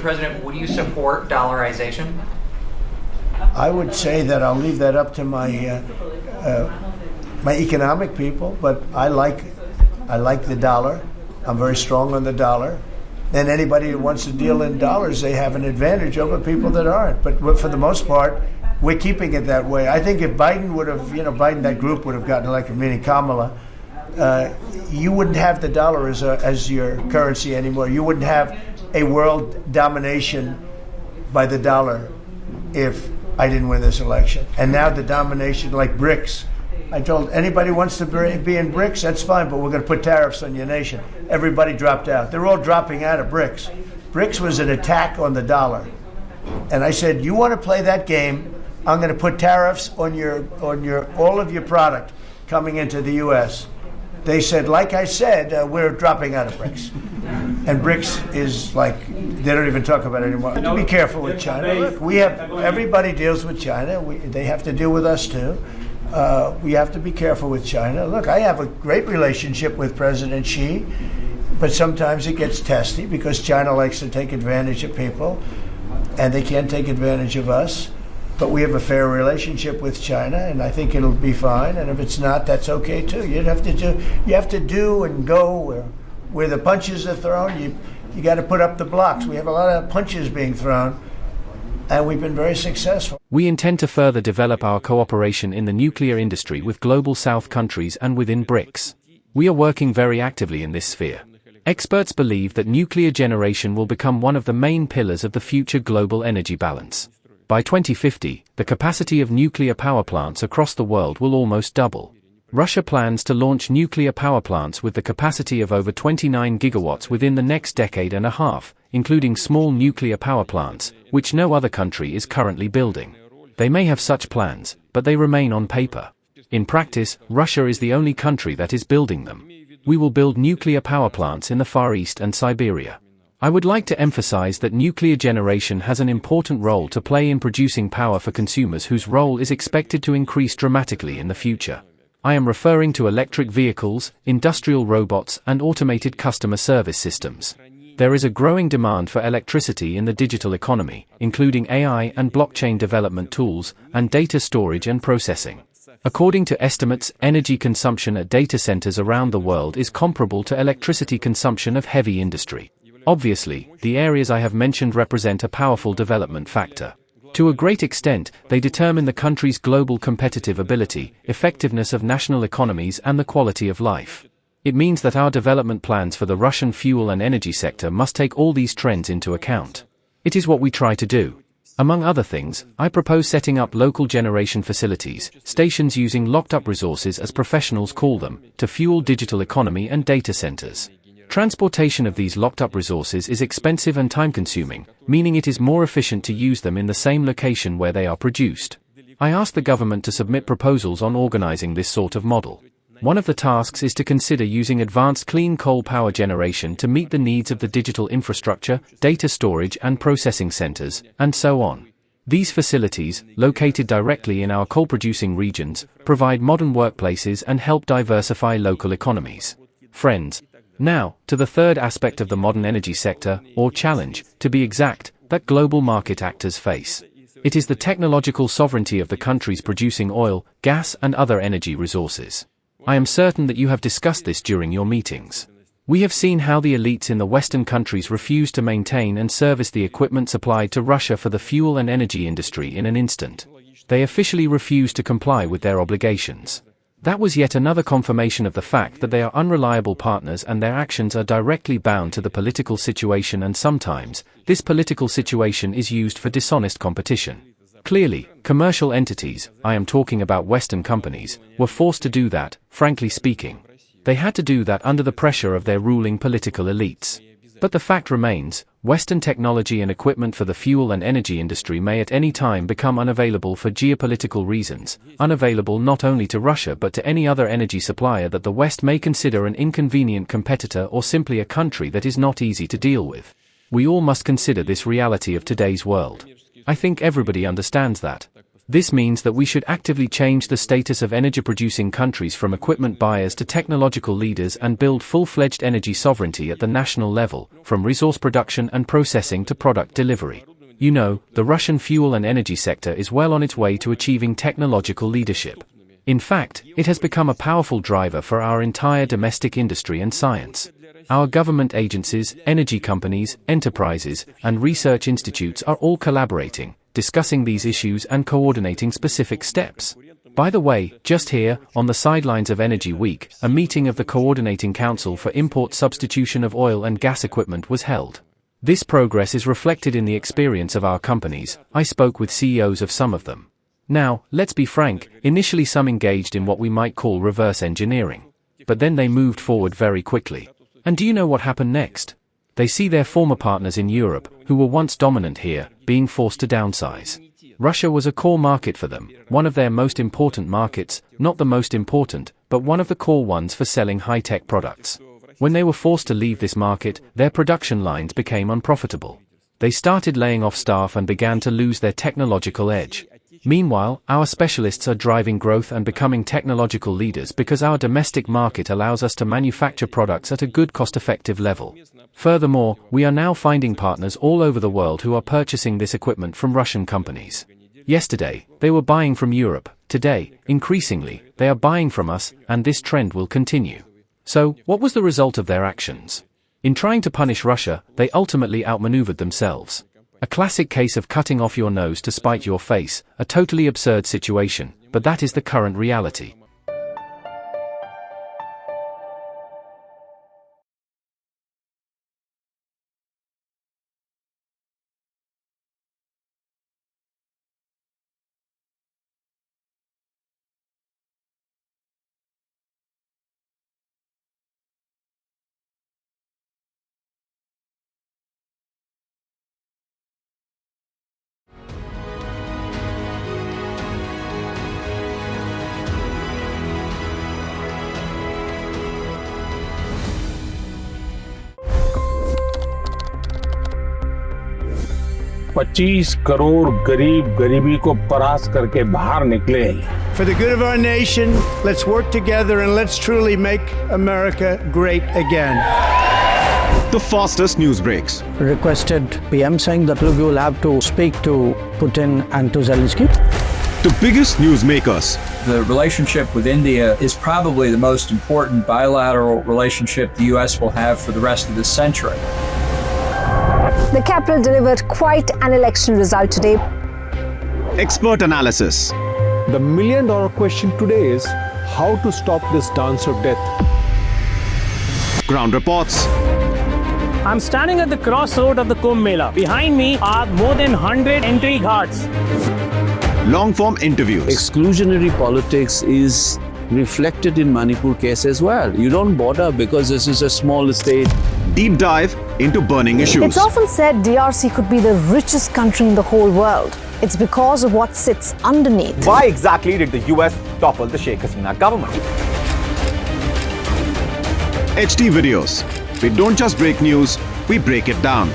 President, would you support dollarization? I would say that I'll leave that up to my my economic people, but I like the dollar. I'm very strong on the dollar. And anybody who wants to deal in dollars, they have an advantage over people that aren't. But for the most part, we're keeping it that way. I think if Biden would have, Biden, that group would have gotten elected, meaning Kamala, you wouldn't have the dollar as your currency anymore. You wouldn't have a world domination by the dollar if I didn't win this election. And now the domination, like BRICS. I told anybody who wants to be in BRICS, that's fine, but we're going to put tariffs on your nation. Everybody dropped out. They're all dropping out of BRICS. BRICS was an attack on the dollar. And I said, you want to play that game, I'm going to put tariffs on all of your product coming into the U.S. They said, like I said, we're dropping out of BRICS. And BRICS is like, they don't even talk about it anymore. To be careful with China. Look, everybody deals with China. They have to deal with us too. We have to be careful with China. Look, I have a great relationship with President Xi, but sometimes it gets testy because China likes to take advantage of people, and they can't take advantage of us. But we have a fair relationship with China, and I think it'll be fine. And if it's not, that's okay too. You have to do and go where the punches are thrown. You got to put up the blocks. We have a lot of punches being thrown, and we've been very successful. We intend to further develop our cooperation in the nuclear industry with Global South countries and within BRICS. We are working very actively in this sphere. Experts believe that nuclear generation will become one of the main pillars of the future global energy balance. By 2050, the capacity of nuclear power plants across the world will almost double. Russia plans to launch nuclear power plants with the capacity of over 29 gigawatts within the next decade and a half, including small nuclear power plants, which no other country is currently building. They may have such plans, but they remain on paper. In practice, Russia is the only country that is building them. We will build nuclear power plants in the Far East and Siberia. I would like to emphasize that nuclear generation has an important role to play in producing power for consumers, whose role is expected to increase dramatically in the future. I am referring to electric vehicles, industrial robots, and automated customer service systems. There is a growing demand for electricity in the digital economy, including AI and blockchain development tools, and data storage and processing. According to estimates, energy consumption at data centers around the world is comparable to electricity consumption of heavy industry. Obviously, the areas I have mentioned represent a powerful development factor. To a great extent, they determine the country's global competitive ability, effectiveness of national economies, and the quality of life. It means that our development plans for the Russian fuel and energy sector must take all these trends into account. It is what we try to do. Among other things, I propose setting up local generation facilities, stations using locked-up resources as professionals call them, to fuel digital economy and data centers. Transportation of these locked-up resources is expensive and time-consuming, meaning it is more efficient to use them in the same location where they are produced. I asked the government to submit proposals on organizing this sort of model. One of the tasks is to consider using advanced clean coal power generation to meet the needs of the digital infrastructure, data storage and processing centers, and so on. These facilities, located directly in our coal-producing regions, provide modern workplaces and help diversify local economies. Friends, now, to the third aspect of the modern energy sector, or challenge, to be exact, that global market actors face. It is the technological sovereignty of the countries producing oil, gas and other energy resources. I am certain that you have discussed this during your meetings. We have seen how the elites in the Western countries refuse to maintain and service the equipment supplied to Russia for the fuel and energy industry in an instant. They officially refuse to comply with their obligations. That was yet another confirmation of the fact that they are unreliable partners and their actions are directly bound to the political situation, and sometimes, this political situation is used for dishonest competition. Clearly, commercial entities, I am talking about Western companies, were forced to do that, frankly speaking. They had to do that under the pressure of their ruling political elites. But the fact remains, Western technology and equipment for the fuel and energy industry may at any time become unavailable for geopolitical reasons, unavailable not only to Russia but to any other energy supplier that the West may consider an inconvenient competitor or simply a country that is not easy to deal with. We all must consider this reality of today's world. I think everybody understands that. This means that we should actively change the status of energy-producing countries from equipment buyers to technological leaders and build full-fledged energy sovereignty at the national level, from resource production and processing to product delivery. You know, the Russian fuel and energy sector is well on its way to achieving technological leadership. In fact, it has become a powerful driver for our entire domestic industry and science. Our government agencies, energy companies, enterprises, and research institutes are all collaborating, discussing these issues and coordinating specific steps. By the way, just here, on the sidelines of Energy Week, a meeting of the Coordinating Council for Import Substitution of Oil and Gas Equipment was held. This progress is reflected in the experience of our companies. I spoke with CEOs of some of them. Now, let's be frank, initially some engaged in what we might call reverse engineering. But then they moved forward very quickly. And do you know what happened next? They see their former partners in Europe, who were once dominant here, being forced to downsize. Russia was a core market for them, one of their most important markets, not the most important, but one of the core ones for selling high-tech products. When they were forced to leave this market, their production lines became unprofitable. They started laying off staff and began to lose their technological edge. Meanwhile, our specialists are driving growth and becoming technological leaders because our domestic market allows us to manufacture products at a good cost-effective level. Furthermore, we are now finding partners all over the world who are purchasing this equipment from Russian companies. Yesterday, they were buying from Europe. Today, increasingly, they are buying from us, and this trend will continue. So, what was the result of their actions? In trying to punish Russia, they ultimately outmaneuvered themselves. A classic case of cutting off your nose to spite your face, a totally absurd situation, but that is the current reality. $25 crore गरीब गरीबी को परास्त करके बाहर निकले। For the good of our nation, let's work together and let's truly make America great again. The fastest news breaks. Requested PM saying that look, you will have to speak to Putin and to Zelensky. The biggest news makers. The relationship with India is probably the most important bilateral relationship the U.S. will have for the rest of this century. The capital delivered quite an election result today. Expert analysis. The million-dollar question today is how to stop this dance of death. Ground reports. I'm standing at the crossroad of the Kumbh Mela. Behind me are more than 100 entry ghats. Long-form interviews. Exclusionary politics is reflected in Manipur case as well. You don't bother because this is a small state. Deep dive into burning issues. It's often said DRC could be the richest country in the whole world. It's because of what sits underneath. Why exactly did the US topple the Sheikh Hasina government? HT videos. We don't just break news, we break it down.